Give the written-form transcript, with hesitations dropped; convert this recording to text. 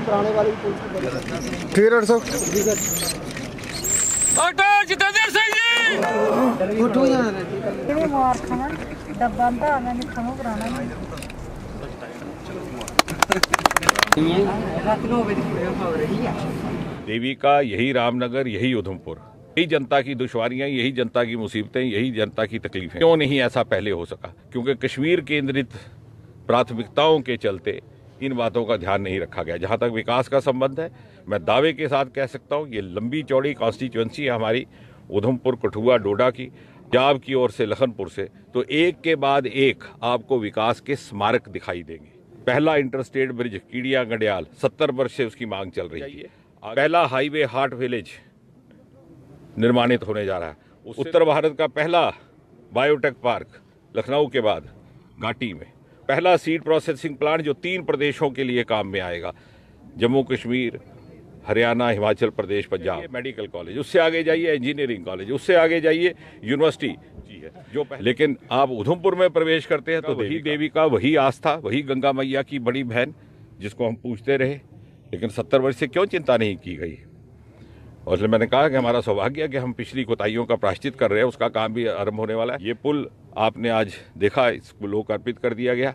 पुराने वाले ठीक है सर। जितेंद्र सिंह जी देवी का यही रामनगर, यही उधमपुर, यही जनता की दुश्वारियां, यही जनता की मुसीबतें, यही जनता की तकलीफें। क्यों नहीं ऐसा पहले हो सका? क्योंकि कश्मीर केंद्रित प्राथमिकताओं के चलते इन बातों का ध्यान नहीं रखा गया। जहां तक विकास का संबंध है, मैं दावे के साथ कह सकता हूं, ये लंबी चौड़ी कॉन्स्टिट्यूएंसी है हमारी उधमपुर, कठुआ, डोडा की, पंजाब की ओर से, लखनपुर से, तो एक के बाद एक आपको विकास के स्मारक दिखाई देंगे। पहला इंटरस्टेट ब्रिज कीड़िया गंडियाल 70 वर्ष से उसकी मांग चल रही है। पहला हाईवे हार्ट विलेज निर्माणित होने जा रहा है। उत्तर भारत का पहला बायोटेक पार्क लखनऊ के बाद घाटी में, पहला सीड प्रोसेसिंग प्लांट जो 3 प्रदेशों के लिए काम में आएगा, जम्मू कश्मीर, हरियाणा, हिमाचल प्रदेश, पंजाब। मेडिकल कॉलेज, उससे आगे जाइए इंजीनियरिंग कॉलेज, उससे आगे जाइए यूनिवर्सिटी जी है जो लेकिन आप उधमपुर में प्रवेश करते हैं तो वही देवी का, वही आस्था, वही गंगा मैया की बड़ी बहन जिसको हम पूछते रहे, लेकिन 70 वर्ष से क्यों चिंता नहीं की गई। और इसलिए मैंने कहा कि हमारा सौभाग्य है कि हम पिछली कोताहियों का प्रायश्चित कर रहे हैं, उसका काम भी आरंभ होने वाला है। ये पुल आपने आज देखा, इसको लोकार्पित कर दिया गया।